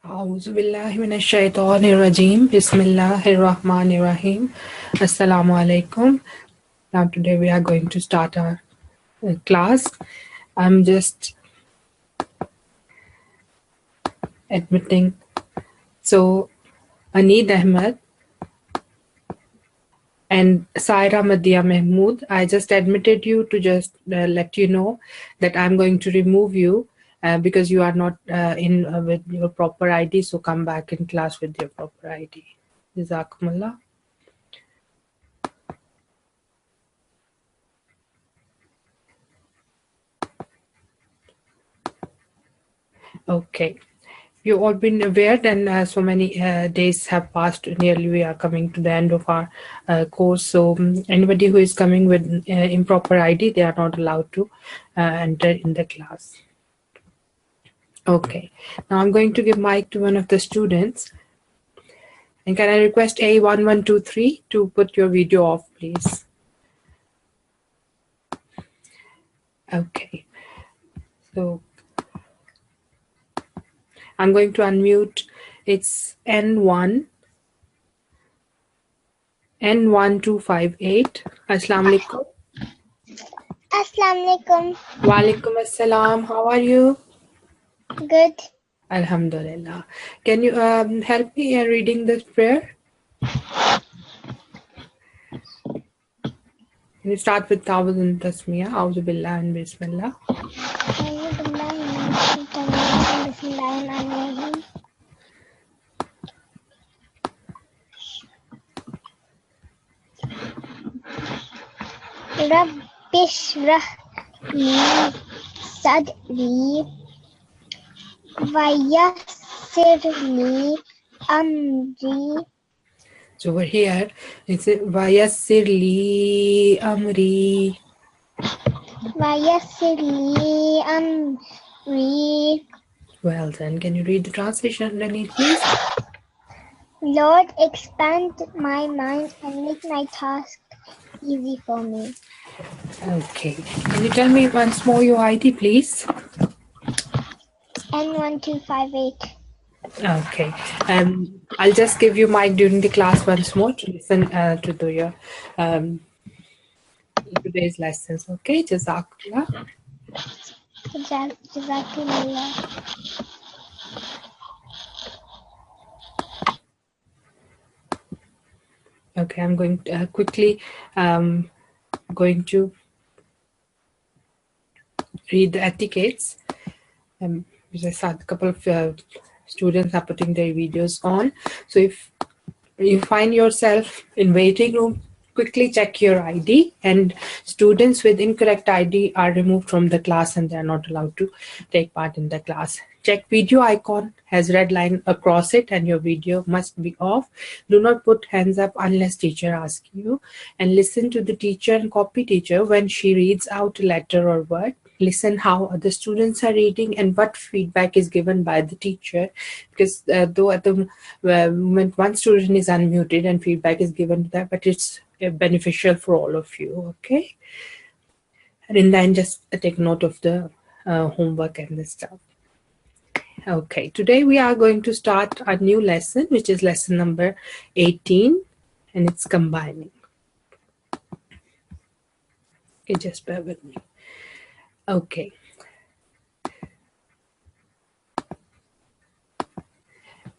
A'udhu billahi minash shaitanir rajim. Bismillahir rahmanir rahim. Assalamu alaikum. Now today we are going to start our class. I'm just admitting. So Aneed Ahmed and Saira Madia Mahmood, I just admitted you to just let you know that I'm going to remove you because you are not in with your proper ID. So come back in class with your proper ID. Jazakumullah. Okay. You've all been aware, and so many days have passed. Nearly, we are coming to the end of our course. So, anybody who is coming with improper ID, they are not allowed to enter in the class. Okay. Now, I'm going to give mic to one of the students. And can I request A1123 to put your video off, please? Okay. So, I'm going to unmute. It's N1258. Assalamu alaikum. Assalamu alaikum. Wa alaikum assalam. How are you? Good. Alhamdulillah. Can you help me in reading this prayer? Can you start with Tawbah and Tasmiyah? A'udhu billah and Bismillah. Rabbi shrah li sadri wa yassir li amri. So over here, it's Vayassir li amri. Wayassir li amri. Well then, can you read the translation underneath, please? Lord, expand my mind and make my task easy for me. Okay. Can you tell me once more your ID, please? N1258. Okay. I'll just give you mic during the class once more to listen to your today's lessons. Okay, Jazakallah. Jazakumullah. Okay, I'm going to quickly going to read the etiquettes. Because I saw a couple of students are putting their videos on. So if you find yourself in waiting room, quickly check your ID, and students with incorrect ID are removed from the class and they are not allowed to take part in the class. Check video icon has red line across it and your video must be off. Do not put hands up unless teacher asks you, and listen to the teacher and copy teacher when she reads out a letter or word. Listen how other students are reading and what feedback is given by the teacher, because though at the moment one student is unmuted and feedback is given to that, but it's beneficial for all of you. Okay, and in the end, just take note of the homework and the stuff. Okay, today we are going to start a new lesson, which is lesson number 18, and it's combining. Okay, just bear with me. Okay.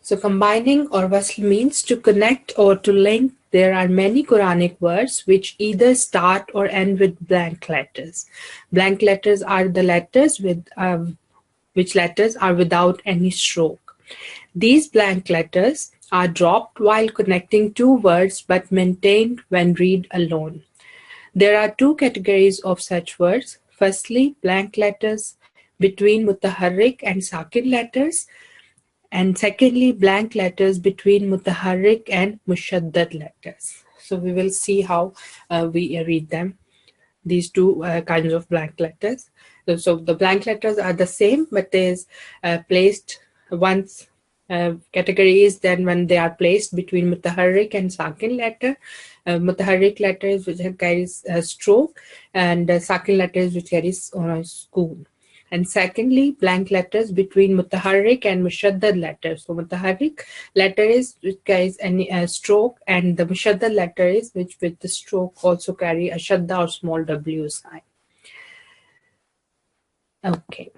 So combining or wasl means to connect or to link. There are many Quranic words which either start or end with blank letters. Blank letters are the letters with which letters are without any stroke. These blank letters are dropped while connecting two words but maintained when read alone. There are two categories of such words. Firstly, blank letters between mutaharrik and sakin letters, and secondly, blank letters between mutaharrik and mushaddad letters. So we will see how we read them, these two kinds of blank letters. So the blank letters are the same, but there's placed once category is then when they are placed between mutaharrik and sakin letter. Mutaharrik letters which carries a stroke, and sakin letters which carries on a school. And secondly, blank letters between mutaharrik and mushaddad letters. So mutaharrik letter is which carries any stroke, and the mushaddad letter is which with the stroke also carry a shadda or small w sign. Okay.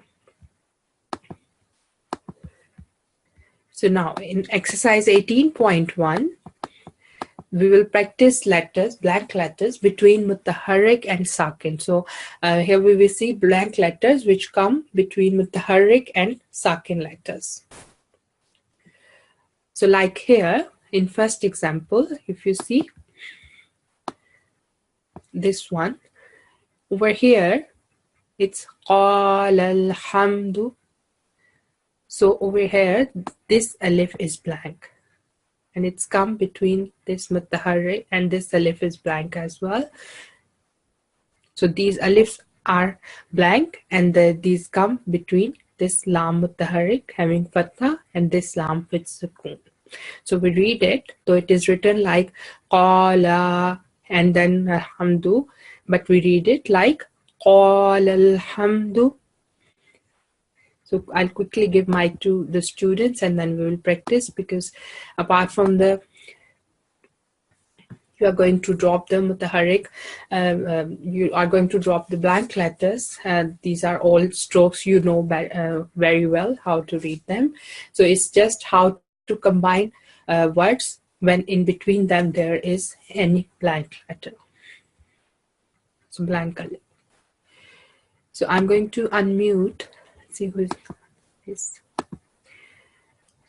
So now in exercise 18.1, we will practice letters, blank letters between mutaharrik and sakin. So here we will see blank letters which come between mutaharrik and sakin letters. So like here in first example, if you see this one, over here it's qala alhamdu. So over here this alif is blank, and it's come between this mutaharrik and this alif is blank as well. So these alifs are blank, and these come between this lam mutaharrik having fatha and this lam with sukoon. So we read it, though it is written like qala and then alhamdu, but we read it like qala alhamdu. So I'll quickly give mic to the students and then we will practice, because apart from the you are going to drop the mutaharrik, you are going to drop the blank letters. These are all strokes you know very well how to read them. So it's just how to combine words when in between them there is any blank letter. So blank alif. So I'm going to unmute. See who is this.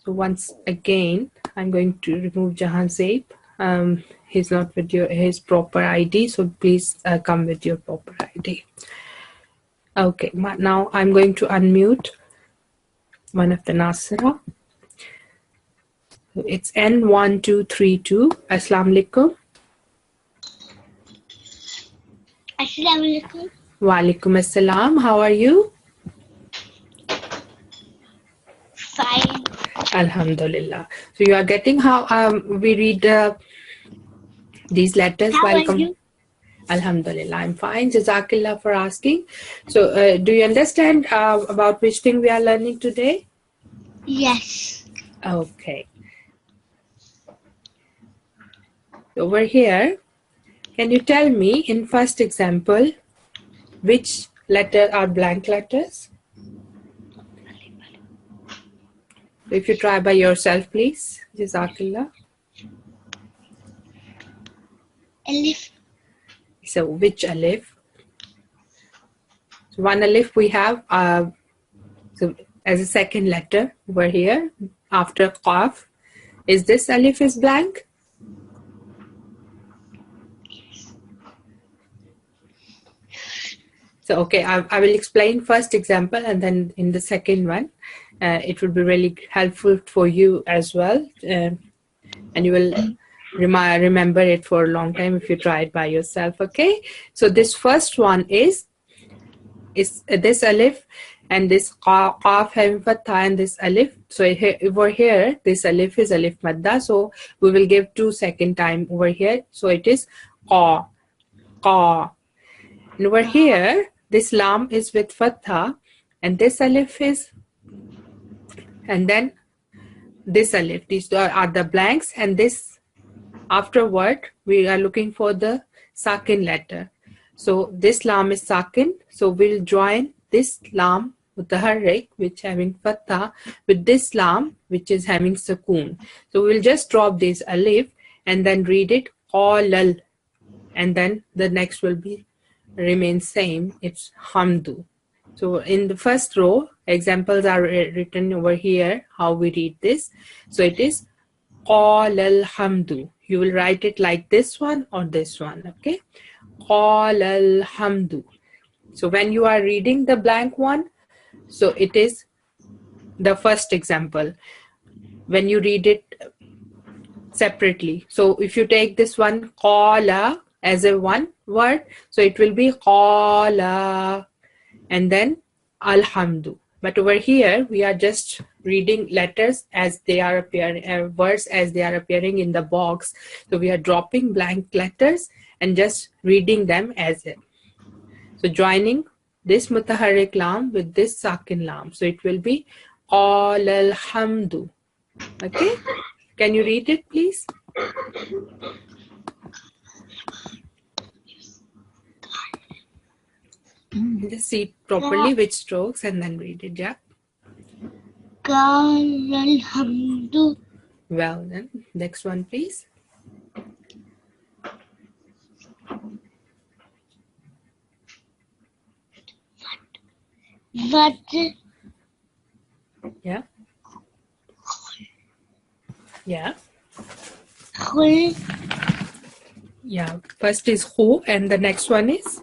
So once again, I'm going to remove Jahan Zaib. He's not with his proper ID, so please come with your proper ID. Okay, now I'm going to unmute one of the Nasirat. It's N1232. Assalamu alaikum. Assalamu alaikum. Wa alaikum assalam. How are you? Fine. Alhamdulillah. So you are getting how we read these letters. How Welcome. are you? Alhamdulillah, I'm fine. Jazakallah for asking. So do you understand about which thing we are learning today? Yes. Okay. Over here, can you tell me in first example which letter are blank letters? If you try by yourself, please. Jazakallah. Alif. So which alif? So one alif we have so as a second letter over here after qaf. Is this alif is blank? So okay, I will explain first example, and then in the second one it will be really helpful for you as well, and you will remember it for a long time if you try it by yourself. Okay, so this first one is this alif and this qaf having fatha and this alif. So over here this alif is alif madda, so we will give 2 second time over here. So it is qa, qa. And over here this lam is with fatha and this alif is, and then this alif. These are the blanks, and this afterward we are looking for the sakin letter. So this lam is sakin, so we'll join this lam mutaharrik which having fatha with this lam which is having sukoon. So we'll just drop this alif and then read it qalal, and then the next will be remain same. It's hamdu. So in the first row, examples are written over here how we read this. So it is qalal hamdu. You will write it like this one or this one. Okay, qalal hamdu. So when you are reading the blank one, so it is the first example. When you read it separately, so if you take this one qala as a one word, so it will be qala and then alhamdu. But over here we are just reading letters as they are appearing, words as they are appearing in the box. So we are dropping blank letters and just reading them as it. So joining this mutaharrik lam with this sakin lam. So it will be qala alhamdu. Okay? Can you read it, please? Just see it properly with strokes and then read it, yeah? Qala alhamdu. Well then, next one, please. What? Yeah. Yeah. Khul. Yeah. First is who and the next one is?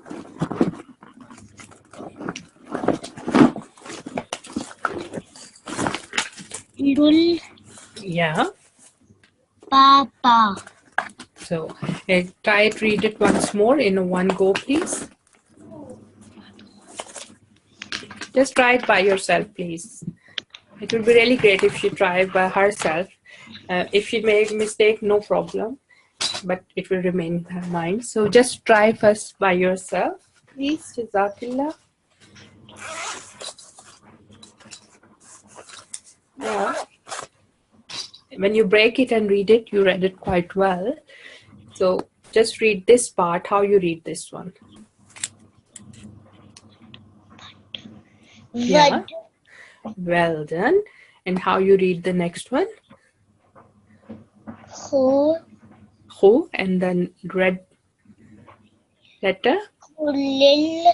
Lul. Yeah. Papa. So try to read it once more in one go, please. Just try it by yourself, please. It would be really great if she tried by herself. If she make a mistake, no problem, but it will remain in her mind. So just try first by yourself, please. Jazakillah. Yeah. When you break it and read it, you read it quite well. So just read this part, how you read this one. Yeah. Well done. And how you read the next one? Who? Who, and then red letter. Lil.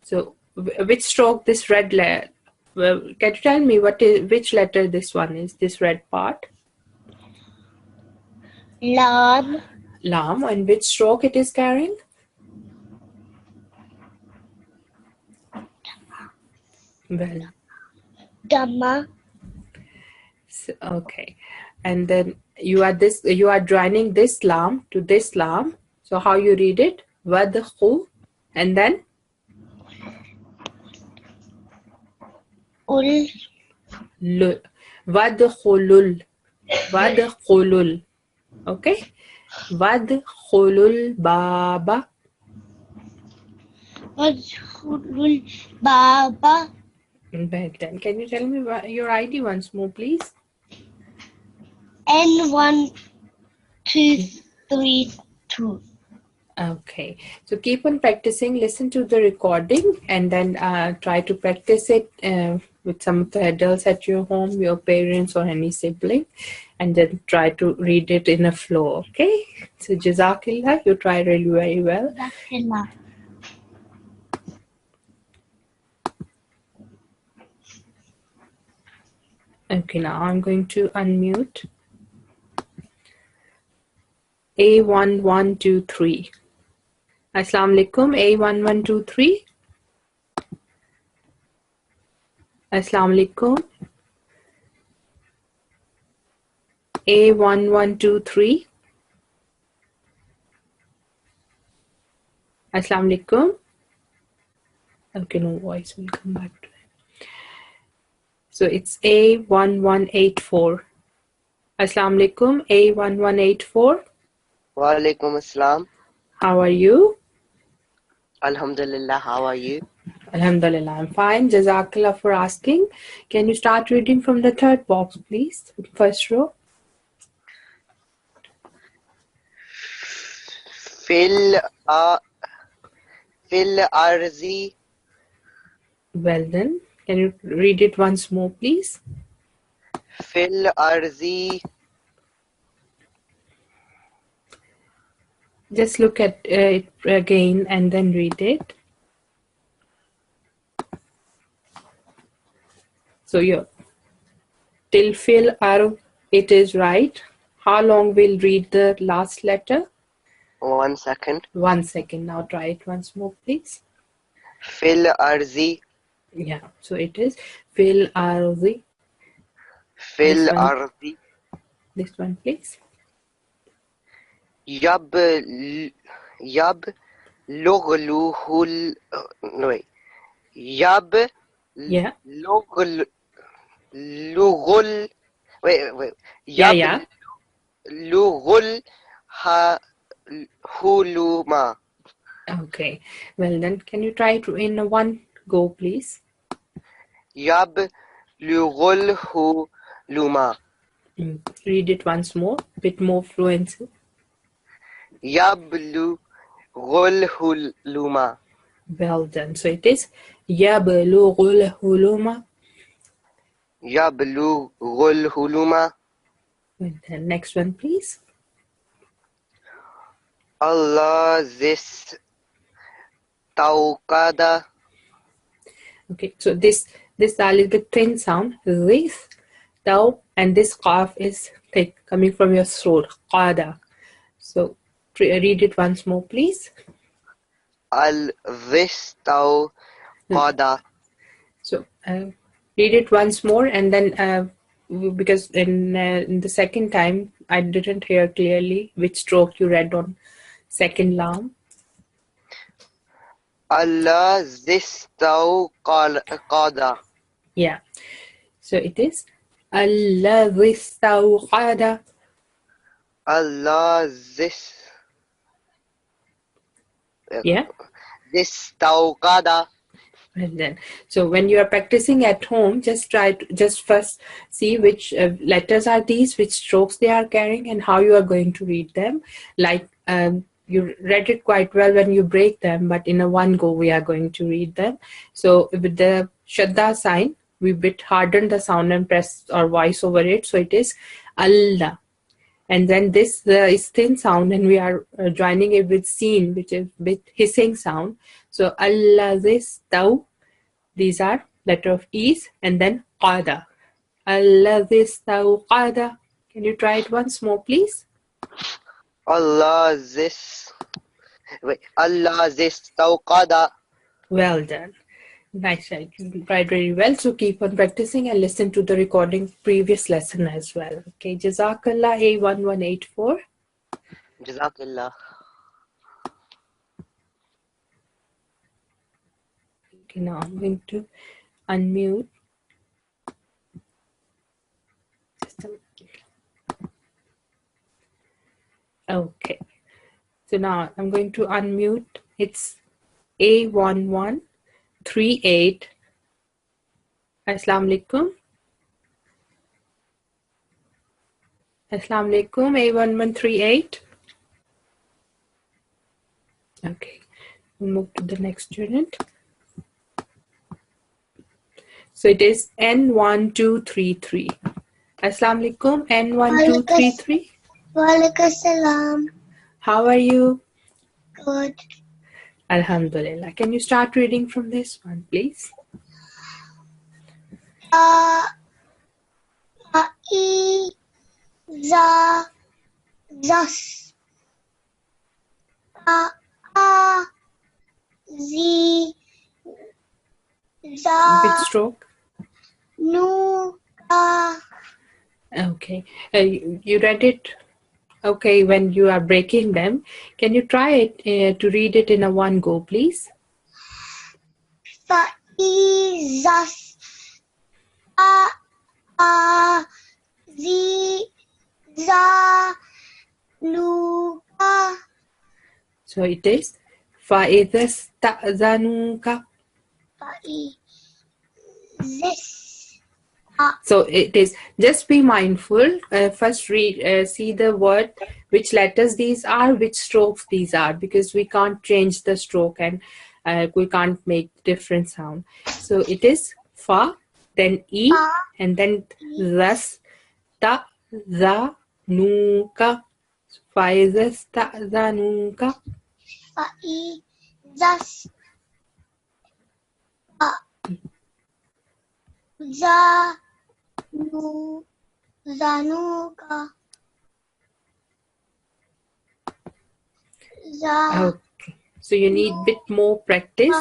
So which stroke this red letter? Well, can you tell me which letter this one is? This red part. Lam. Lam, and which stroke it is carrying? Well, Dhamma. so, okay, and then you are joining this lam to this lam. So how you read it? Wadhu, and then Ul. wadkhulul, wadkhulul. Okay, wadkhulul baba. Wadkhulul Baba. Well done. Can you tell me your ID once more, please? N1232. Okay, so keep on practicing, listen to the recording, and then try to practice it with some of the adults at your home, your parents or any sibling, and then try to read it in a flow, okay? So Jazakillah, you try really very well. Jazakallah. Okay, now I'm going to unmute. A1123. Assalamu alaikum, A1123. Assalamu alaikum. A1123. Assalamu alaikum. Okay, no voice, we'll come back to it. So it's A1184. Assalamu alaikum, A1184. Wa alaikum assalam. How are you? Alhamdulillah, how are you? Alhamdulillah, I'm fine. Jazakallah for asking. Can you start reading from the third box, please? First row. Fil arzi. Well then, can you read it once more, please? Fil arzi. Just look at it again and then read it. So your till fil arv, it is right. How long we'll read the last letter? 1 second. 1 second. Now try it once more, please. Fil arzi. Yeah. So it is fil arzi. Fil arzi. This one, please. Yab lughluhul. No wait. Yab. Yeah. Lughul. Wait. Yeah, Yab. yeah. Lughul huluma. Okay. Well then, can you try it in a one go, please? يبلغ الحلم. Read it once more, bit more fluency. يبلغ الحلم. Well done. So it is يبلغ الحلم. يبلغ الحلم. And then next one, please. Allah this tawqada. Okay, so this dal is the thin sound. This, taw, and this qaf is thick, coming from your throat. Qada. So read it once more, please. Al this tawqada. So read it once more, and then because in the second time I didn't hear clearly which stroke you read on second lam. Allah this tawqada. Yeah. So it is الذي استوقد. Allah this Yeah. this tawqada. And then, so when you are practicing at home, just first see which letters are these, which strokes they are carrying, and how you are going to read them. Like you read it quite well when you break them, but in a one go we are going to read them. So with the shadda sign, we bit harden the sound and press our voice over it. So it is Allah. And then this is thin sound, and we are joining it with seen, which is bit hissing sound. So Allah this taw, these are letter of ease, and then qada. Allah this taw qada. Can you try it once more, please? Allah this tawqada. Well done. Nice, right? You tried very well. So keep on practicing and listen to the recording previous lesson as well. Okay, Jazakallah A1184. Jazakallah. Okay, now I'm going to unmute. Just a minute. Okay, so now I'm going to unmute. It's A1138. Assalamu alaikum. Assalamu alaikum, A1138. Okay, we'll move to the next student. So it is N1233. Assalamu alaikum, N1233. Walaikum salam. How are you? Good. Alhamdulillah. Can you start reading from this one, please? Zas. Z. Bit stroke. Nu. Okay. You read it okay when you are breaking them. Can you try it to read it in a one go, please? Zas. Z. Za. Nu. So it is فَإِذَا اسْتَأْذَنُوكَ. This. So it is, just be mindful. First read, see the word, which letters these are, which strokes these are, because we can't change the stroke and we can't make different sound. So it is fa, then e, and then thus, ta, za, nuka, faizas, ta, za, nuka. Zas. Za. Nu. Zanuka. Okay, so you need a bit more practice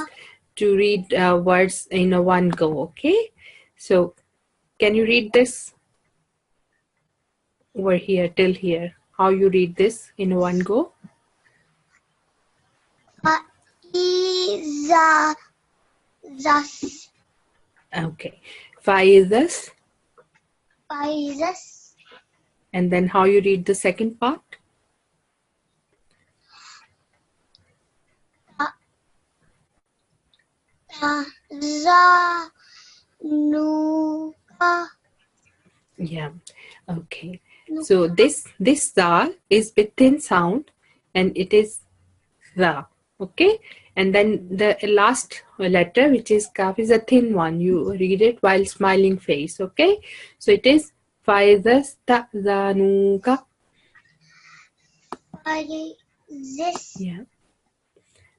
to read words in a one go, okay? So can you read this over here till here? How you read this in one go? Zas. Okay. Faizas. Faizas. And then how you read the second part? Zanuka. Yeah. Okay. So this za is with thin sound, and it is the. Okay. And then the last letter, which is kaf, is a thin one. You read it while smiling face. Okay. So it is zanuka. This. Yeah.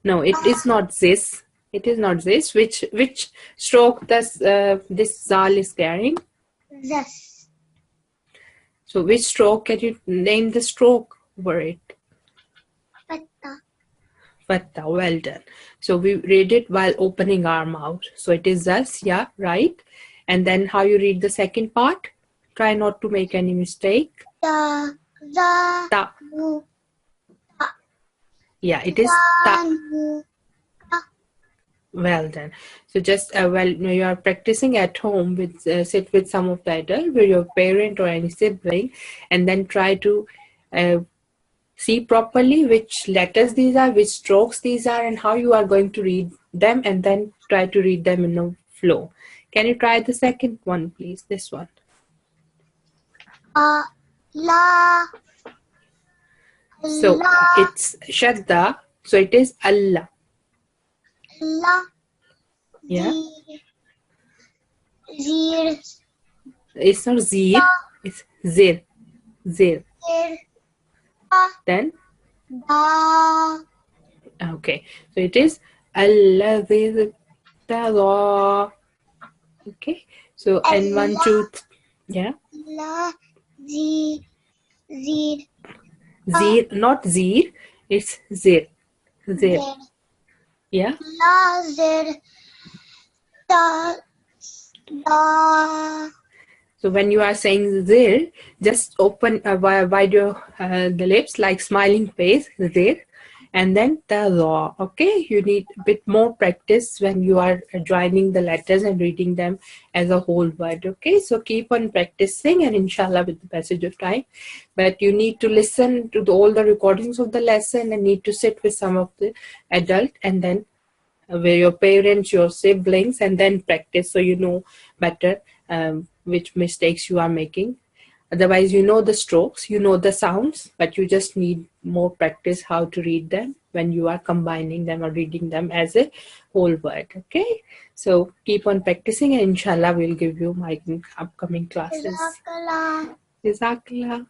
No, it is not this. It is not this. Which stroke this zal is carrying? This. So which stroke, can you name the stroke over it? Fatta. Fatta, well done. So we read it while opening our mouth. So it is thus, yeah, right. And then how you read the second part? Try not to make any mistake. Ta. Ta. Yeah, it is ta. Well done. So just when you are practicing at home, with sit with some of the adult, with your parent or any sibling, and then try to see properly which letters these are, which strokes these are, and how you are going to read them, and then try to read them in a flow. Can you try the second one, please? This one. La. So it's shadda. So it is Allah. La. Yeah. Zir. It's not zir. It's zir. Zir. Then. Da. Okay. So it is Allah. Okay. So and 1, 2, yeah. La. Zir. Zir, not zir. It's zir. Zir. Yeah. La. Zir. Da. Da. So when you are saying zir, just open wide your the lips like smiling face, zir, and then the raw. Okay, you need a bit more practice when you are joining the letters and reading them as a whole word. Okay, so keep on practicing, and inshallah with the passage of time. But you need to listen to all the recordings of the lesson and need to sit with some of the adult, and then with your parents, your siblings, and then practice so you know better which mistakes you are making. Otherwise, you know the strokes, you know the sounds, but you just need more practice how to read them when you are combining them or reading them as a whole word. Okay, so keep on practicing, and inshallah we'll give you my upcoming classes. Jazakallah.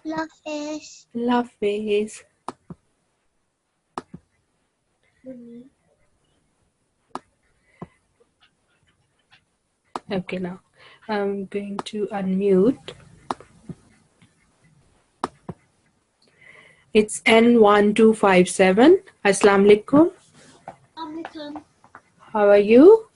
Allah Hafiz. Okay, now I'm going to unmute. It's N1257. Assalamu alaikum. How are you?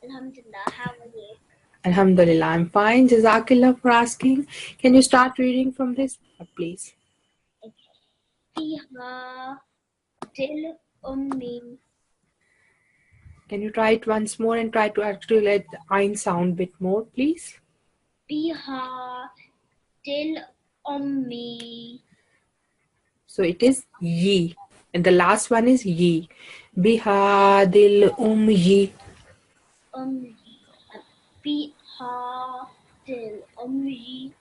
Alhamdulillah, how are you? Alhamdulillah, I'm fine. Jazakallah for asking. Can you start reading from this part, please? Fiha Dil Ummi. Can you try it once more and try to articulate the Ain sound a bit more, please? Fiha Dil Ummi. So it is ye. And the last one is ye. Bihadil yi. Fiha Dil Ummi.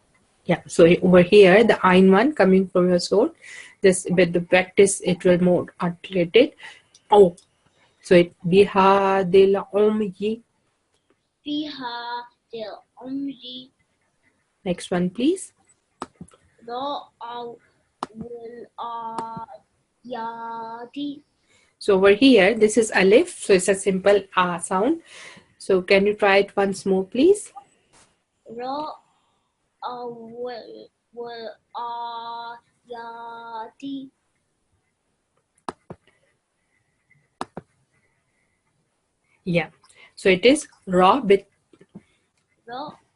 Yeah, so over here, the Ain one coming from your soul, just with the practice, it will more articulated. Oh, so it bihadil yi. Fiha Dil Ummi. Next one, please. Yadi. So over here, this is alif, so it's a simple ah sound. So can you try it once more, please? Yadi. Yeah. So it is ra with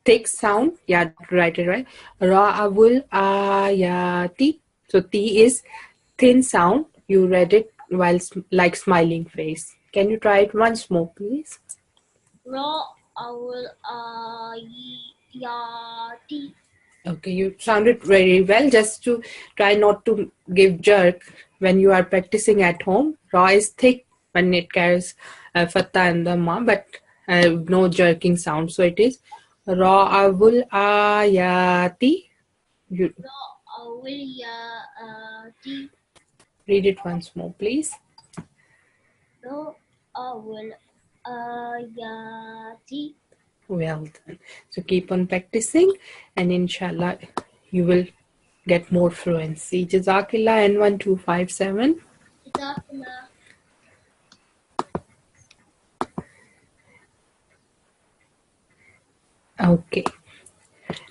thick sound. Yeah, write it right. Ra awul ayati. So T is thin sound. You read it while like smiling face. Can you try it once more, please? Ra awul ayati. Okay, you sounded very well. Just to try not to give jerk when you are practicing at home. Ra is thick when it carries fatha and dhamma, but no jerking sound. So it is ra'awul ayati. You read it once more, please. Well done. So keep on practicing, and inshallah you will get more fluency. Jazakillah. N1257. Okay.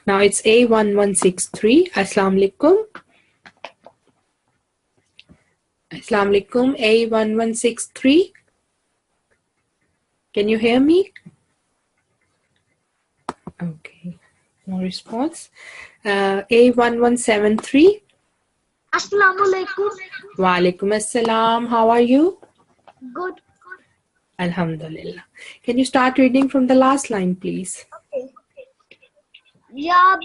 Now it's A1163. Assalamu alaikum. Assalamu alaikum. A1163. Can you hear me? Okay. No response. A1173. Assalamu alaikum. Wa alaikum assalam. How are you? Good. Alhamdulillah. Can you start reading from the last line, please? Okay. Yab.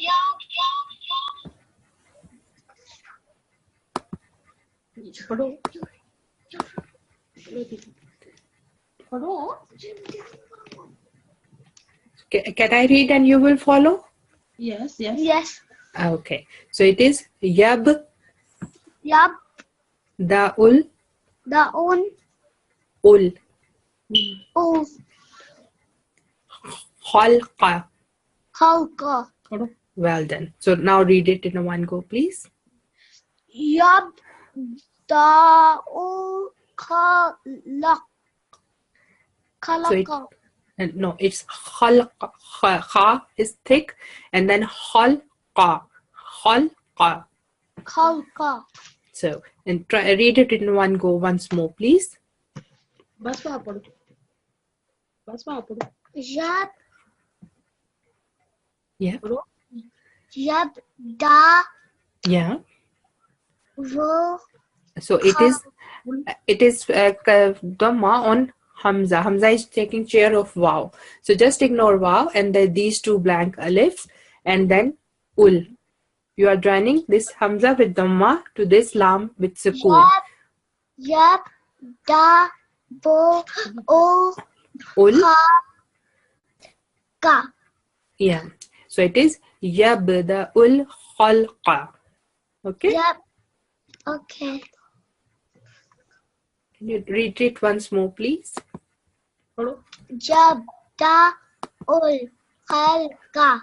Can I read and you will follow? Yes. Okay. So it is Yab Yab. Da'ul Daun. Ul U. Khalqa. Khalqa. Well done. So now read it in a one go, please. Yab. Da'u. Khalaq. So it, Khalaqa. no, it's Khalqa. Kha is thick, and then Khalqa. Khalqa. Khalqa. So, and try read it in one go once more, please. Yab. Yeah. Yab. Da. Yeah. Ru. So it is Dhamma on Hamza. Hamza is taking chair of Waw. So just ignore Waw and then these two blank alifs and then Ul. You are joining this Hamza with Dhamma to this Lam with Sukoon. Yab. Da. Bo. O. Ul. Ka. Yeah. So it is Yabda'ul Khalqa. Okay? Yab. Okay. Can you read it once more, please? Jab. Da. Ul. Khalqa.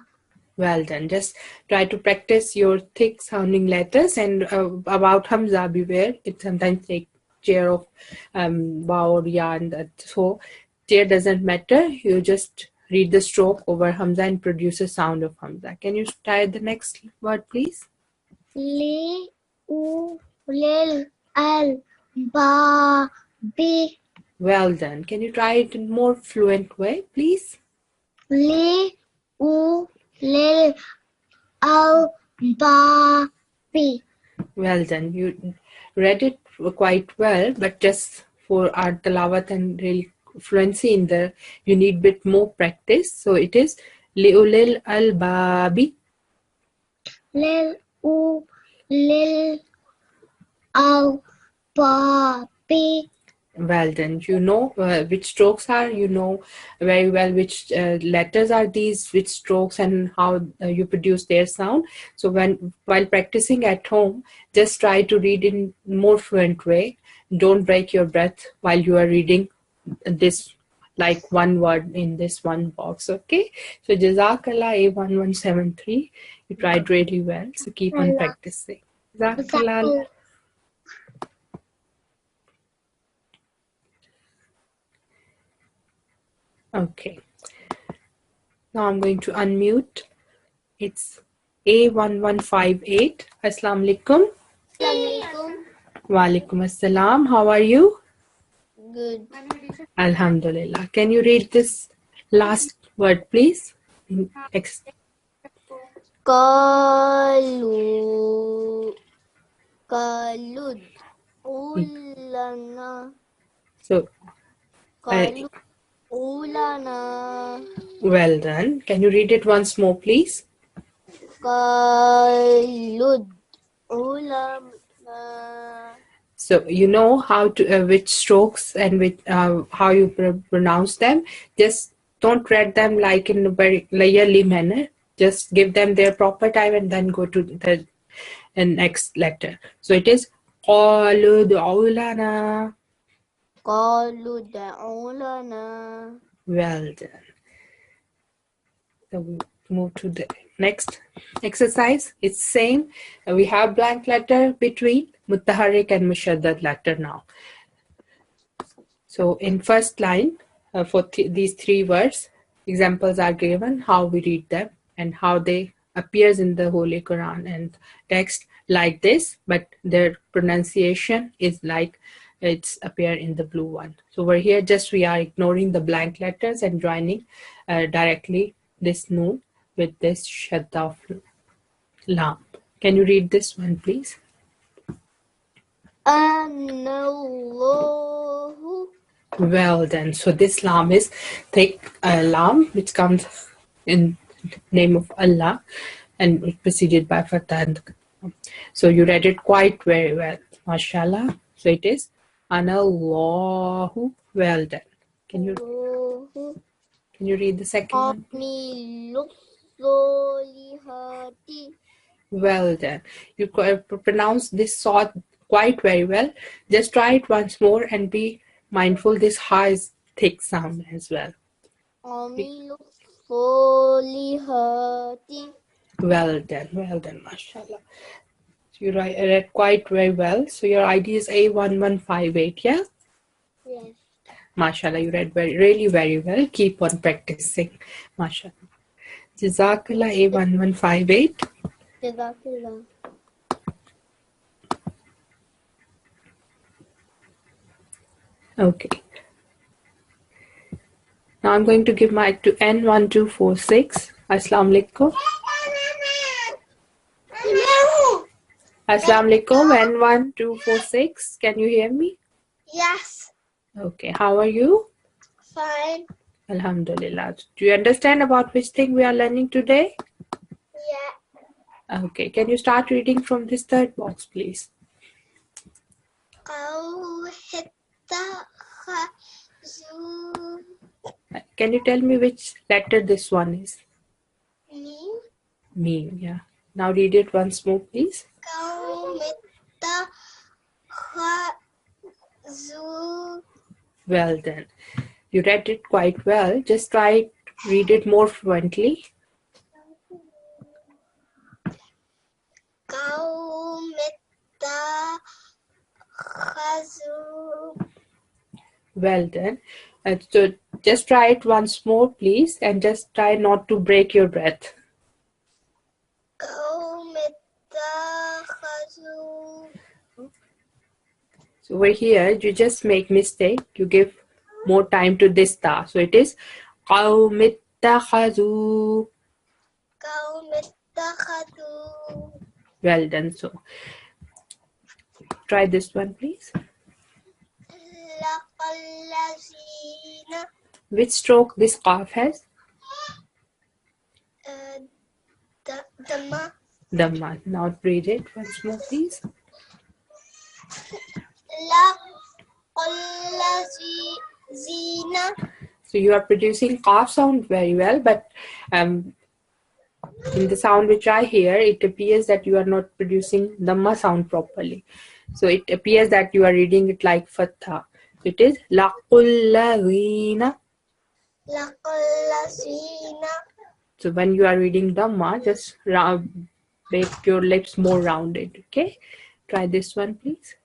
Well done. Just try to practice your thick sounding letters and about Hamza, beware. It sometimes takes chair of Ba or Ya, and that. So chair doesn't matter. You just read the stroke over Hamza and produce a sound of Hamza. Can you try the next word, please? Li. U. Lil. Al. Ba. Bi. Well done. Can you try it in more fluent way, please? Li. U. Lil. Al. Ba. Bi. Well done. You read it quite well, but just for our tilawat and real fluency in the, you need bit more practice. So it is li'ulil al-babi. Lil. U. Lil. Al. Ba. Bi. Well done. You know which strokes are, you know very well which letters are these, which strokes and how you produce their sound. So while practicing at home, just try to read in more fluent way. Don't break your breath while you are reading this, like one word in this one box. Okay. So Jazakallah A1173. You tried really well. So keep on practicing. Jazakallah. Okay. Now I'm going to unmute. It's A1158. Assalamu alaikum. Wa alaikum assalam. How are you? Good. Alhamdulillah. Can you read this last word, please? Kalu. Kalud. Ulana. So, Kalu. Ulana. well done. Can you read it once more, please? Kalud. Ulana. So you know how to which strokes and which how you pronounce them. Just don't read them like in a very layerly manner. Just give them their proper time and then go to the next letter. So it is قالوا ادعوا لنا. قالوا ادعوا لنا. Well done. So we move to the next exercise. It's same. We have blank letter between mutaharrik and mushaddad letter now. So in first line, for these three words, examples are given, how we read them and how they appears in the Holy Quran and text like this, but their pronunciation is like it's appear in the blue one. So over here, just we are ignoring the blank letters and joining directly this noon with this shadda of lam. Can you read this one, please? Anallahu. Well then, so this lam is thick lam, which comes in name of Allah and it's preceded by fatah. So you read it quite very well, mashallah. So it is Anallahu. Well done. Can you read the second one? Solihati. Well done. You pronounce this sort quite very well. Just try it once more and be mindful this ha is thick sound as well. Amilu solihati. Well done, mashallah. So you read quite very well. So your ID is A1158, yeah? Yes. Mashallah, you read really very well. Keep on practicing, mashallah. Jazakallah A1158. Jazakallah. Okay. Now I'm going to give mic to N1246. Assalamu alaikum. Assalamu alaikum, N1246. Can you hear me? Yes. Okay. How are you? Fine. Alhamdulillah. Do you understand about which thing we are learning today? Yeah. Okay. Can you start reading from this third box, please? Can you tell me which letter this one is? Meme. Meme, yeah. Now read it once more, please. Well done. You read it quite well. Just try read it more fluently. Well done. So just try it once more, please, and just try not to break your breath. So over here, you just make mistake. You give more time to this ta. So it is قَوْمِ اتَّخَذُوا. Well done. So try this one, please. Which stroke this qaf has? Dhamma. Now read it once more, please. So you are producing qaf sound very well, but in the sound which I hear, it appears that you are not producing dhamma sound properly. So it appears that you are reading it like fatha. It is laqullazina. So when you are reading dhamma, just make your lips more rounded. Okay, try this one, please.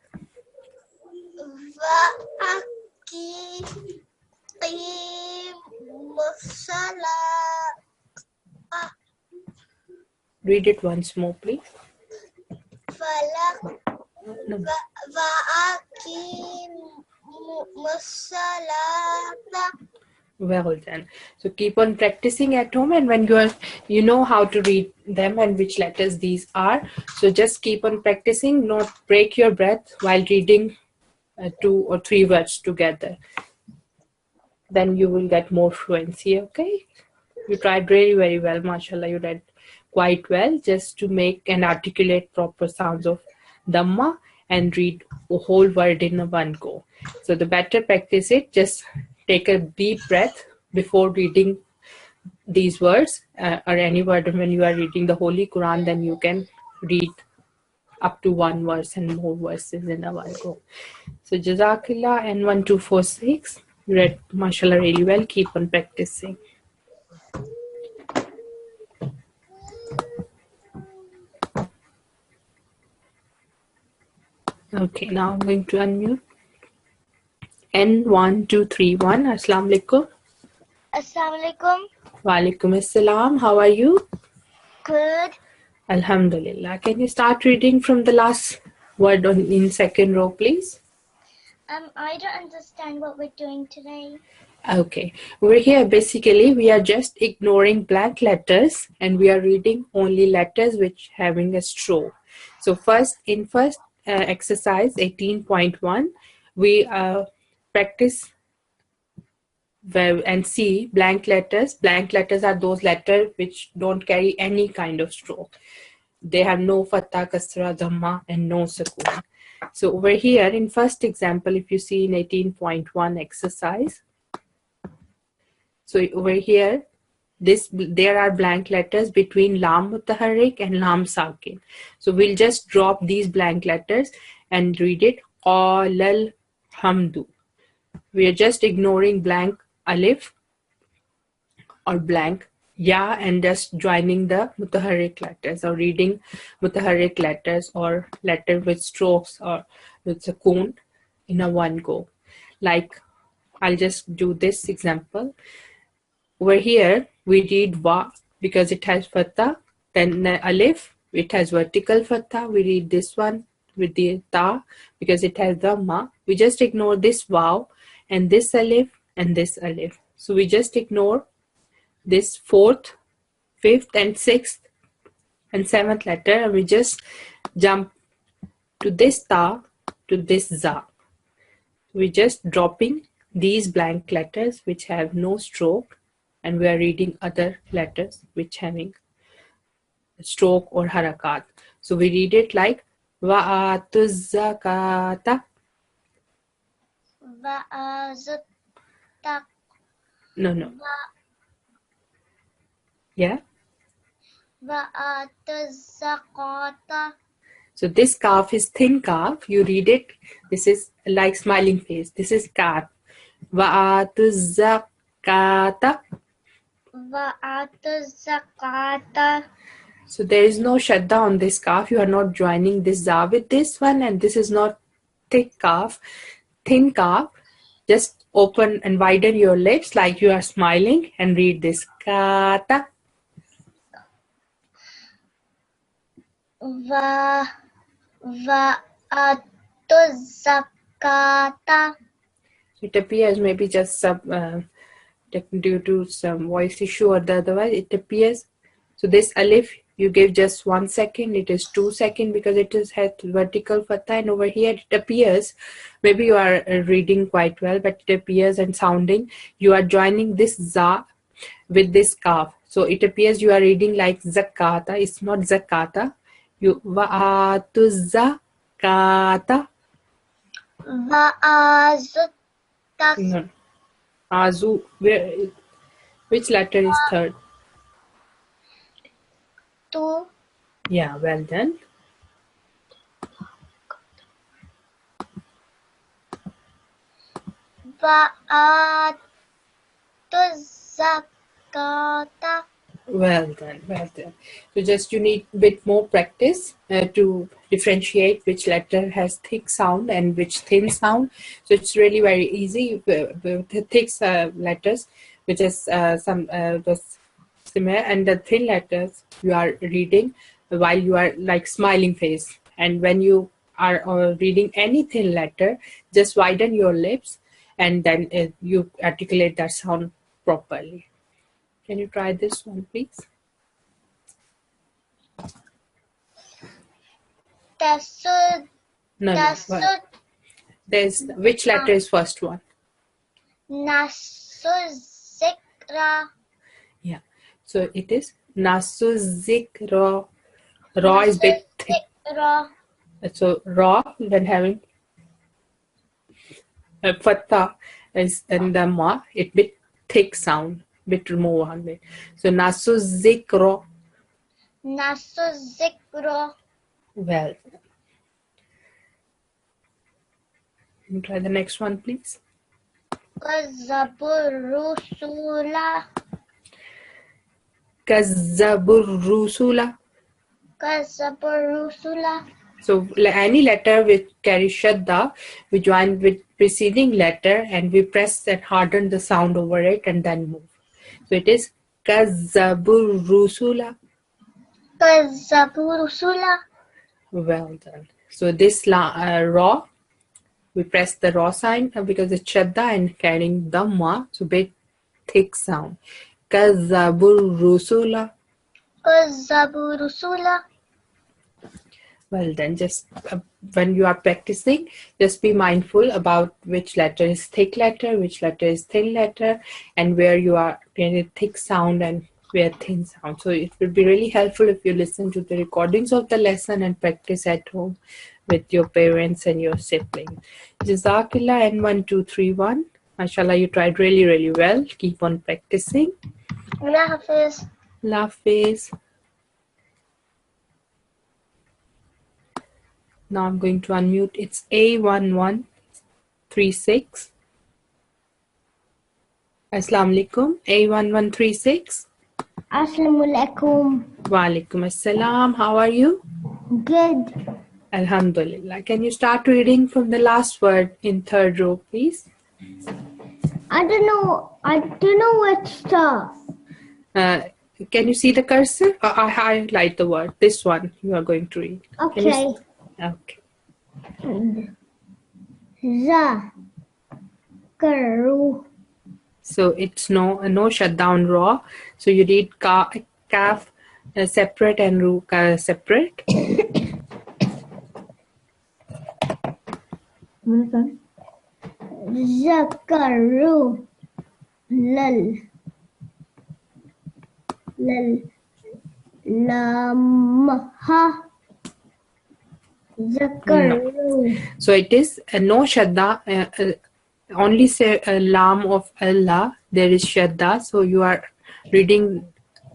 Read it once more, please. No. Well done. So keep on practicing at home, and when you know how to read them and which letters these are. So just keep on practicing, not break your breath while reading 2 or 3 words together. Then you will get more fluency, okay? You tried really very well, mashallah. You read quite well, just to make and articulate proper sounds of dhamma and read a whole word in one go. So the better practice it, just take a deep breath before reading these words or any word. When you are reading the Holy Quran, then you can read up to one verse and more verses in a one go. So Jazakallah, and 1246. You read mashallah really well. Keep on practicing. Okay, now I'm going to unmute. N1231. Assalamu alaikum. Assalamu alaikum. Wa alaikum assalam. How are you? Good. Alhamdulillah. Can you start reading from the last word in second row, please? I don't understand what we're doing today. Okay. We're here basically, we are just ignoring blank letters and we are reading only letters which having a stroke. So first exercise 18.1, we practice and see blank letters. Blank letters are those letters which don't carry any kind of stroke. They have no fatha, kasra, dhamma, and no sukoon. So over here in first example, if you see in 18.1 exercise, so over here, there are blank letters between lam mutaharrik and lam sakin. So we'll just drop these blank letters and read it. Qalal hamdu. We are just ignoring blank alif or blank ya and just joining the mutaharrik letters or reading mutaharrik letters or letter with strokes or with sukoon in a one go. Like I'll just do this example. Over here we read wa because it has fatha, then the alif, it has vertical fatha. We read this one with the ta because it has dhamma. We just ignore this waw and this alif and this alif. So we just ignore this fourth, fifth, and sixth and seventh letter, and we just jump to this ta, to this za. We're just dropping these blank letters which have no stroke, and we are reading other letters which having stroke or harakat. So we read it like wa'atu zakata. No. Yeah. So this kaf is thin kaf. You read it. This is like smiling face. This is kaf. Wa'atu zakata. So there is no shadda on this kaf. You are not joining this za with this one, and this is not thick kaf, thin kaf. Just open and widen your lips like you are smiling and read this kata. Zakata. It appears maybe just some due to some voice issue or the otherwise it appears. So this alif you give just 1 second. It is 2 seconds because it has vertical fatha, and over here it appears maybe you are reading quite well, but it appears and sounding you are joining this za with this kaf. So it appears you are reading like zakata. It's not zakata. You wa'atu zakata. No. Azu. Which letter is third? Tu. Yeah, well done. Zakata. Well done. So just you need a bit more practice to differentiate which letter has thick sound and which thin sound. So it's really very easy with the thick letters, which is the similar, and the thin letters you are reading while you are like smiling face. And when you are reading any thin letter, just widen your lips and then you articulate that sound properly. Can you try this one, please? Tasud. No. There's which letter is first one? Nasuzikra. Yeah. So it is Nasuzikra. Ra is bit thick. So Ra, when having a Fatha is in the Ma, it bit thick sound, bit more one bit. So Nasu Zikro. Nqc G1. Well, try the next one, please. كذبوا الرسل. Kazzabur Rusula. كذبوا الرسل. So any letter which carries shadda, we join with preceding letter and we press and harden the sound over it and then move. So it is Kazzabur Rusula. كذبوا الرسل. Well done. So this raw, we press the raw sign because it's shadda and carrying dhamma, so big thick sound. Kazzabur Rusula. كذبوا الرسل. Well then, just when you are practicing, just be mindful about which letter is thick letter, which letter is thin letter, and where you are getting thick sound and where thin sound. So it will be really helpful if you listen to the recordings of the lesson and practice at home with your parents and your siblings. Jazakillah and 1, 2, 3, 1. Mashallah, you tried really, really well. Keep on practicing. Allah Hafiz. Allah Hafiz. Now I'm going to unmute. It's A1136. Assalamu alaikum. A1136. Assalamualaikum. Wa alaikum assalam. How are you? Good. Alhamdulillah. Can you start reading from the last word in third row, please? I don't know what stuff. Can you see the cursor? I highlight the word. This one you are going to read. Can you Okay. Okay. Zakaru. So it's no shut down raw. So you read kaf separate and ru separate. Zakaru. Lal. Lamha. Zakaru. So it is no shadda. Only say lam of Allah. There is shadda. So you are reading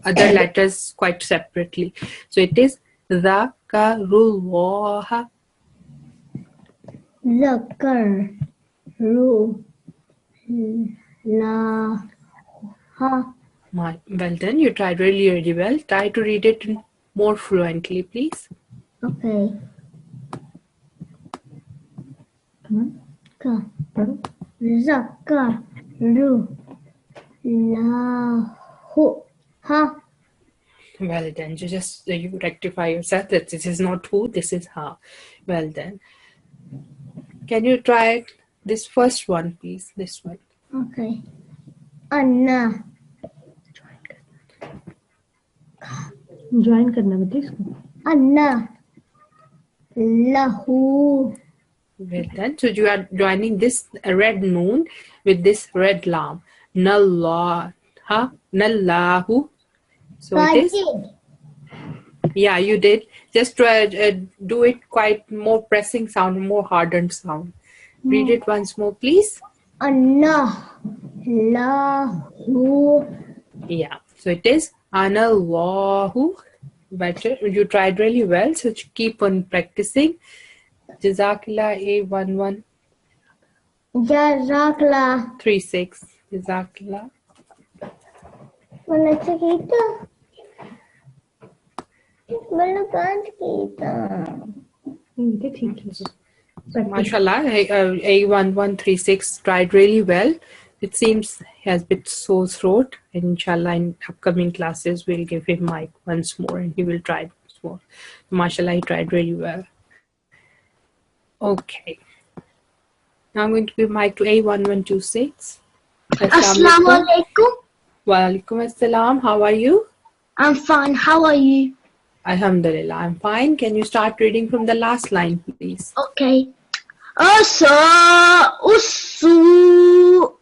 other letters quite separately. So it is Zakarullah. Zakaru. La. Ha. Well done. You tried really, really well. Try to read it more fluently, please. Okay. Zakaru. Lahu. Ha. Well done. You rectify yourself that this is not who, this is ha. Well done. Can you try this first one, please? This one. Okay. Anna. Join करना बेटा इसको Anna. Lahu. Well done. So you are joining this red noon with this red lam. Nallah. Nallahu. So I it is. did. Yeah, you did. Just try do it quite more pressing sound, more hardened sound. Read it once more, please. Anna. Lahu. Yeah. So it is Anallahu. Better. You tried really well. So keep on practicing. Jazakillah A1136. Jazakla. Jazakillah. Mana kita? Mana kan kita? बेटा ठीक है So, mashallah, A1136 tried really well. It seems he has a bit sore throat. And inshallah, in upcoming classes, we'll give him mic once more and he will try once more. Mashallah, he tried really well. Okay. Now I'm going to give mic to A1126. Assalamu alaikum. Wa alaikum assalam. How are you? I'm fine. How are you? Alhamdulillah, I'm fine. Can you start reading from the last line, please? Okay. Asa. Usu.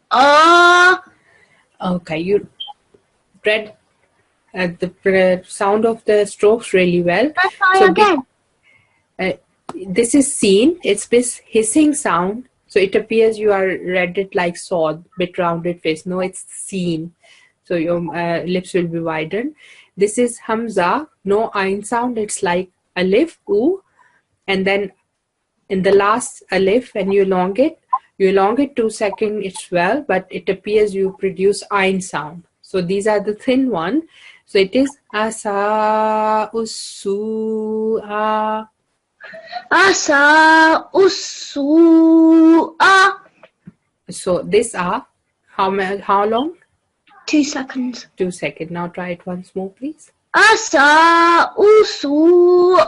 Okay, you read the sound of the strokes really well. Let's try again. this is seen. It's this hissing sound. So it appears you are read it like saw, bit rounded face. No, it's seen. So your lips will be widened. This is hamza, no ain sound. It's like alif, oo, and then in the last alif, when you elongate 2 seconds, it's well, but it appears you produce ain sound. So these are the thin one. So it is asa usu a. Asa usu'a. So this are how long? 2 seconds. 2 seconds. Now try it once more, please. Asa usu'a.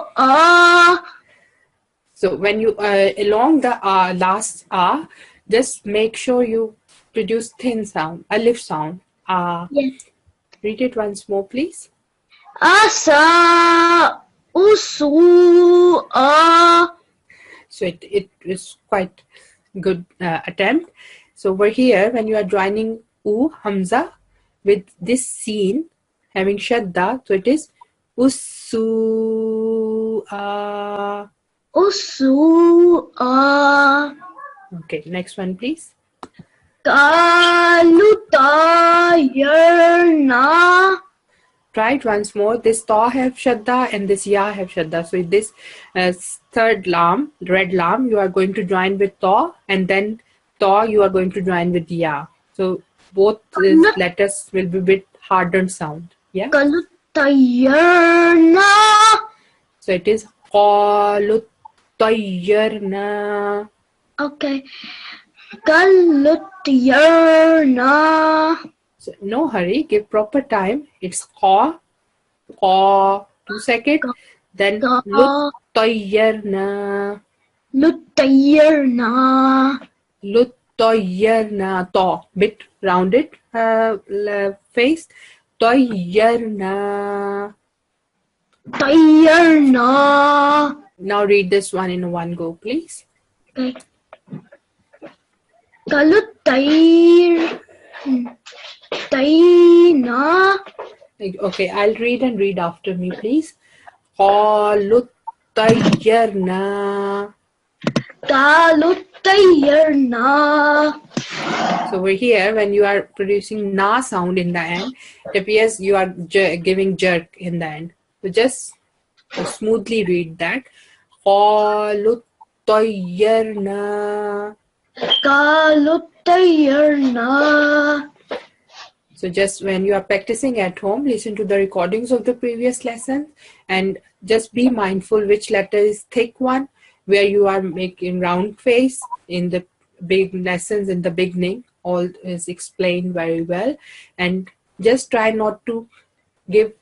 So when you along the last just make sure you produce thin sound, alif sound. Yes. Read it once more, please. Asa usu'a. So it is quite good attempt. So over here, when you are joining hamza with this scene having shadda, so it is usu'a. Usu'a. Okay, next one, please. Kalutayarna. Try it once more. This ta have shadda and this ya have shadda. So this third lam, red lam, you are going to join with ta, and then ta you are going to join with ya. So both these letters will be a bit hardened sound. Yeah. Kalutayarna. So it is qalutayyarna. Okay. Kalutayarna. So no hurry, give proper time. It's qa, 2 seconds, then lutayyarna, Lutayarna. lutayyarna, ta, bit rounded face, tayyarna. Tayarna. Now read this one in one go, please. Okay. Kalutayarna. Okay, I'll read and read after me, please. Qalutayyarna. Kalutayarna. So over here, when you are producing na sound in the end, it appears you are giving jerk in the end. So just smoothly read that. Qalutayyarna. Kalutayarna. So just when you are practicing at home, listen to the recordings of the previous lesson and just be mindful which letter is thick one, where you are making round face in the big lessons in the beginning. All is explained very well, and just try not to give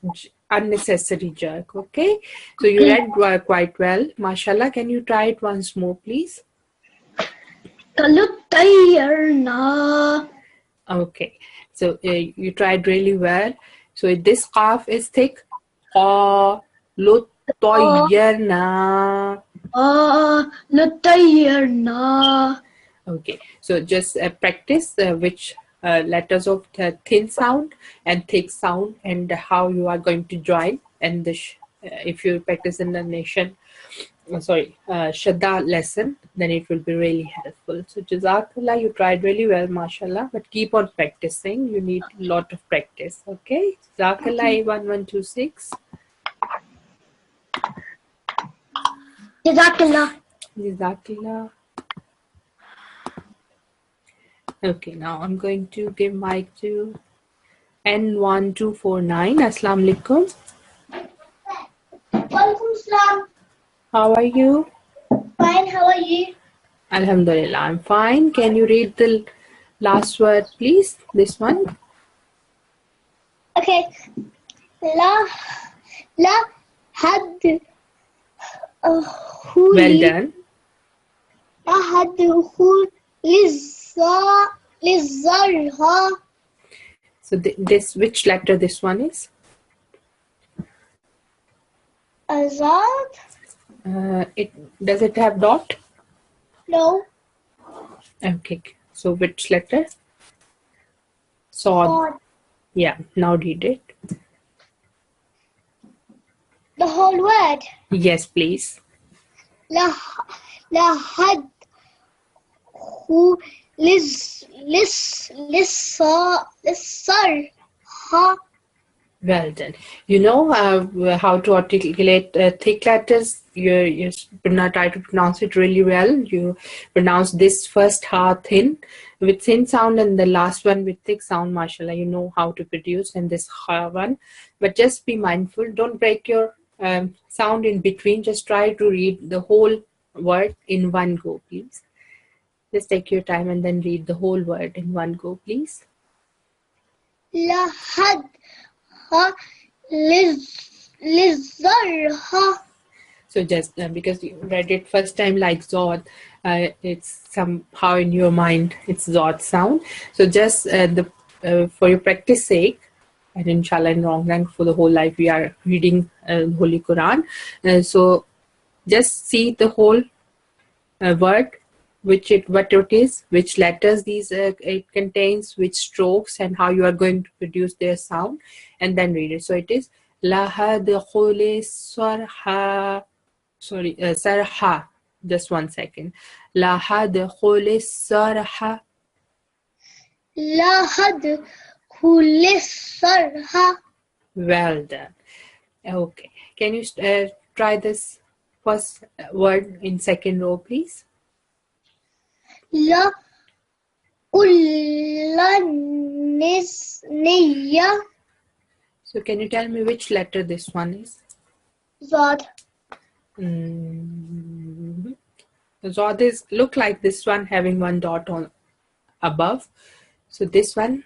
unnecessary jerk. Okay, so you read quite well, mashallah. Can you try it once more, please? Kalutayarna. Okay, so you tried really well. So this qaf is thick. Qalutayyarna. Lutayarna. Okay, so just practice which letters of the thin sound and thick sound and how you are going to join. And if you practice in the Shadda lesson, then it will be really helpful. So Jazakallah, you tried really well, mashallah, but keep on practicing. You need a lot of practice. Okay, Jazakallah, 1126. Jazakallah. Jazakallah. Okay, now I'm going to give mic to N1249. Assalamu alaikum. Walaikum salam. How are you? Fine, how are you? Alhamdulillah, I'm fine. Can you read the last word, please? This one. Okay. La had Well done. La had lizarha. So this, which letter this one is? Azad? Does it have dot? No. Okay. So which letter? Sod. Yeah. Now read it. The whole word. Yes, please. لحد للصر ها. Well done. You know how to articulate thick letters. You try to pronounce it really well. You pronounce this first ha thin with thin sound and the last one with thick sound. Mashallah, you know how to produce and this ha one. But just be mindful. Don't break your sound in between. Just try to read the whole word in one go, please. Just take your time and then read the whole word in one go, please. لحد ها للزر ها. So just because you read it first time like Zod, it's somehow in your mind it's Zod sound. So just for your practice sake, and inshallah in long run for the whole life we are reading Holy Quran. So just see the whole word, what it is, which letters these it contains, which strokes, and how you are going to produce their sound, and then read it. So it is Laha khule sarha. Sorry, sarha. Just 1 second. Laha khule sarha. لحد للصر ها. Well done. Okay. Can you try this first word in second row, please? لا نية. So can you tell me which letter this one is? زاد. Zod is look like this one having one dot on above. So this one.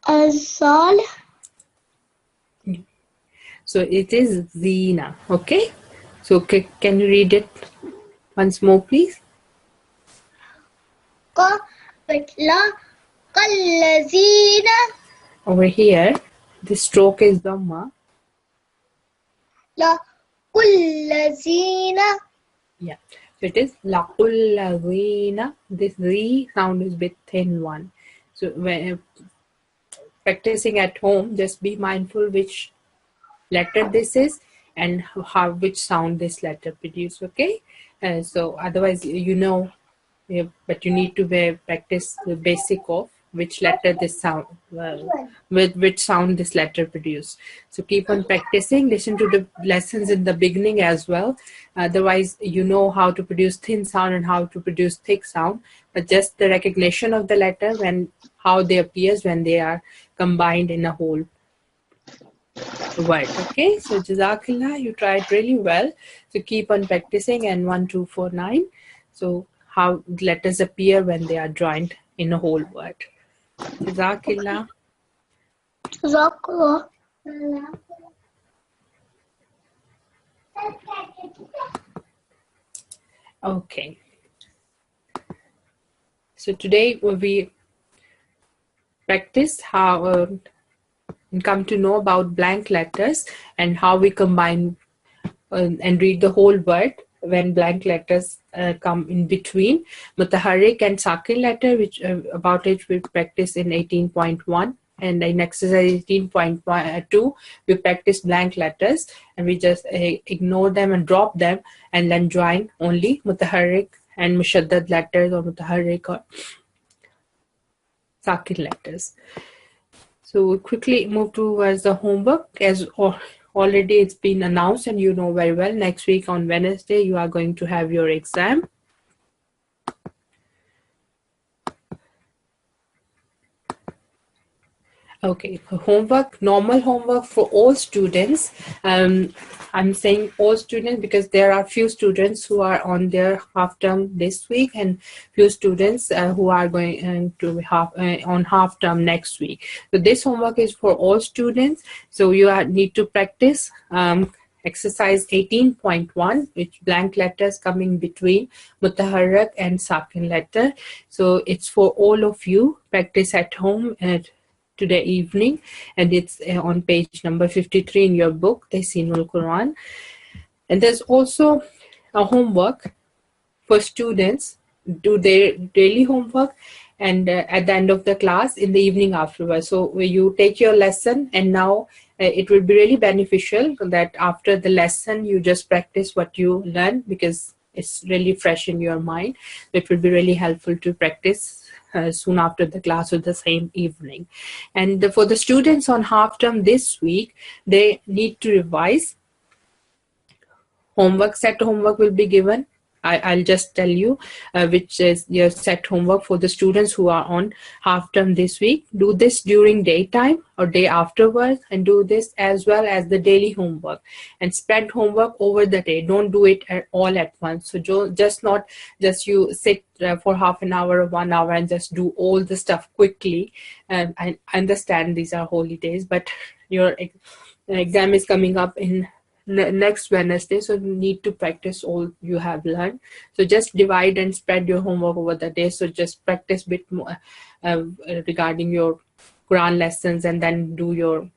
الزال. So it is Zina. Okay. So can you read it once more, please? الذين. Over here, the stroke is Dhamma. لا الذين. Yeah. So it is Laqulladhina. This Z sound is a bit thin one. So when practicing at home, just be mindful which letter this is and which sound this letter produce. Okay. So otherwise, you know, but you need to practice the basic of which letter this sound, with which sound this letter produce. So keep on practicing. Listen to the lessons in the beginning as well. Otherwise, you know how to produce thin sound and how to produce thick sound. But just the recognition of the letter how they appears when they are combined in a whole word. Okay. So Jazakallah, you tried really well. So keep on practicing. And 1, 2, 4, 9. So how letters appear when they are joined in a whole word. Jazakallah. جزاك Okay. So today we practice how and come to know about blank letters and how we combine and read the whole word when blank letters come in between. Mutaharrik and Sakin letter, which about it we practice in 18.1, and in exercise 18.2 we practice blank letters and we just ignore them and drop them and then join only Mutaharrik and Mushaddad letters or Mutaharrik or Sakin letters. So we'll quickly move towards the homework. As already it's been announced and you know very well, next week on Wednesday you are going to have your exam. Okay, homework, normal homework for all students. I'm saying all students because there are few students who are on their half term this week and few students who are going to on half term next week. So this homework is for all students. So you need to practice exercise 18.1, which blank letters coming between Mutaharrak and Sakin letter. So it's for all of you. Practice at home today evening, and it's on page number 53 in your book, Talimul-Quran. And there's also a homework for students, do their daily homework, and at the end of the class in the evening afterwards. So you take your lesson, and now it will be really beneficial that after the lesson you just practice what you learn, because it's really fresh in your mind. It will be really helpful to practice soon after the class or the same evening. And for the students on half term this week, they need to revise. Set homework will be given. I'll just tell you which is your set homework for the students who are on half term this week. Do this during daytime or day afterwards, and do this as well as the daily homework, and spread homework over the day. Don't do it all at once. So not just you sit for half an hour or 1 hour and just do all the stuff quickly. I understand these are holidays, but your exam is coming up in next Wednesday, so you need to practice all you have learned. So just divide and spread your homework over the day. So just practice a bit more regarding your Quran lessons, and then do your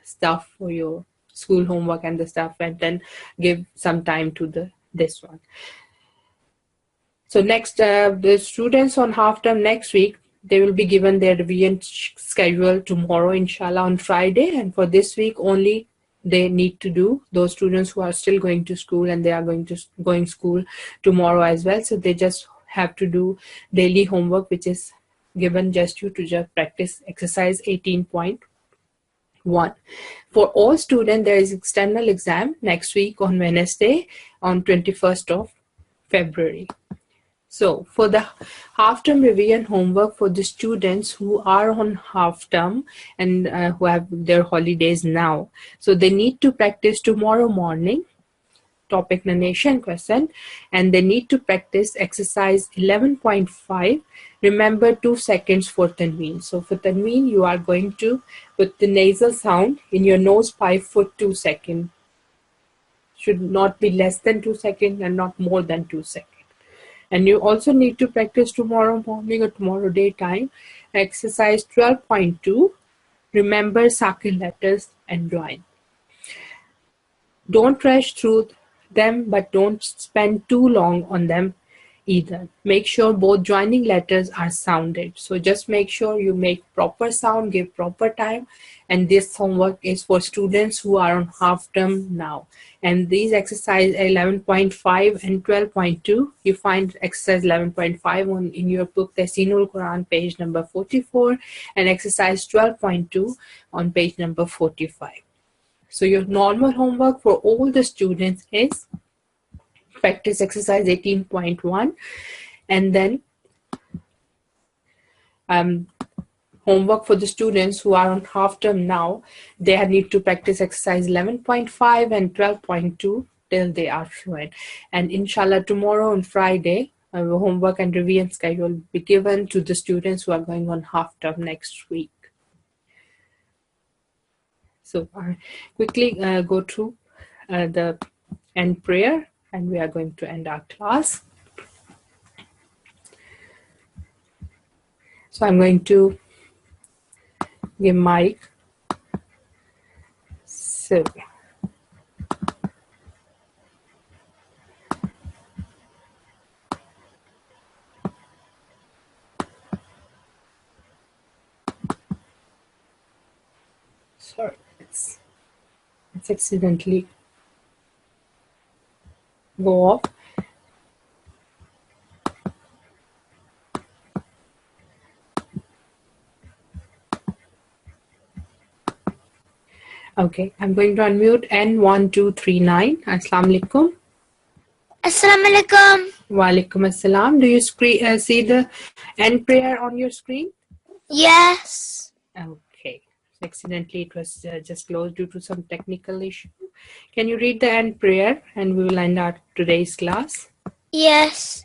stuff for your school homework and the stuff, and then give some time to this one. So next, the students on half term next week, they will be given their revision schedule tomorrow, inshallah, on Friday. And for this week only, they need to do, those students who are still going to school, and they are going school tomorrow as well. So they just have to do daily homework, which is given just to just practice exercise 18.1. For all students, there is external exam next week on Wednesday, on 21st of February. So for the half-term revision homework for the students who are on half-term and who have their holidays now, so they need to practice tomorrow morning, topic narration question, and they need to practice exercise 11.5. Remember 2 seconds for tanween. So for tanween, you are going to put the nasal sound in your nose pipe for 2 seconds. Should not be less than 2 seconds and not more than 2 seconds. And you also need to practice tomorrow morning or tomorrow daytime exercise 12.2. Remember sakil letters and join. Don't rush through them, but don't spend too long on them either. Make sure both joining letters are sounded. So just make sure you make proper sound, give proper time. And this homework is for students who are on half term now. And these exercise 11.5 and 12.2, you find exercise 11.5 in your book Talimul-Quran, page number 44, and exercise 12.2 on page number 45. So your normal homework for all the students is practice exercise 18.1, and then homework for the students who are on half term now, they need to practice exercise 11.5 and 12.2 till they are fluent. And inshallah, tomorrow on Friday, homework and revision schedule will be given to the students who are going on half term next week. So I quickly go through the end prayer, and we are going to end our class. So I'm going to give mic. So sorry, it's accidentally go off. Okay, I'm going to unmute N1239. Assalamu alaikum. Assalamu alaikum. Wa alaikum assalam. Do you see the end prayer on your screen? Yes. Okay. Accidentally, it was just closed due to some technical issue. Can you read the end prayer, and we will end our today's class? Yes.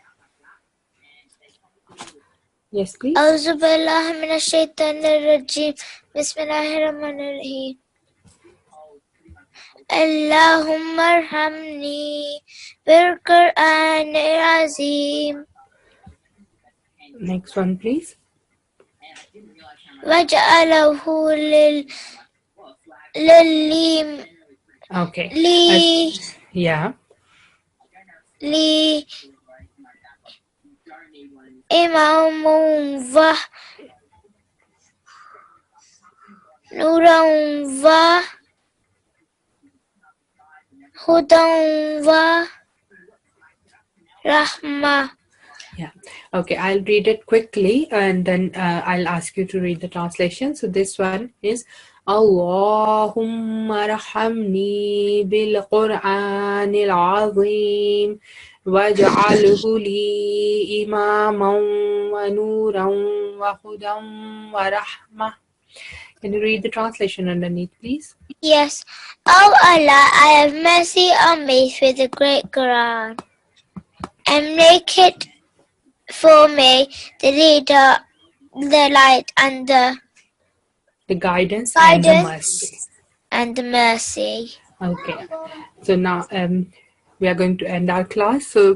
Yes, please. أعوذ بالله من الشيطان الرجيم بسم الله الرحمن الرحيم اللهم ارحمني بالقرآن العظيم Next one, please. واجعله لي Okay. لي Yeah. لي imamun wa nuran wa hudan wa rahma. Yeah. Okay, I'll read it quickly and then I'll ask you to read the translation. So this one is Allahumma rahamni bil Qur'anil azim waj'alhu li imaman wa nuran wa hudan wa rahmah. Can you read the translation underneath, please? Yes. O Allah, I have mercy on me through the great Quran, and make it for me the leader, the light, and the The guidance and the mercy. and the mercy. Okay. So now we are going to end our class. So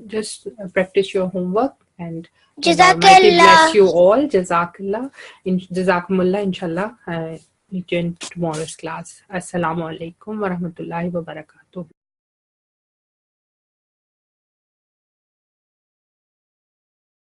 just practice your homework and may Allah Almighty bless you all. Jazakallah. Jazakumullah, inshallah. Meet you in tomorrow's class. Assalamu alaikum wa rahmatullahi wa barakatuh.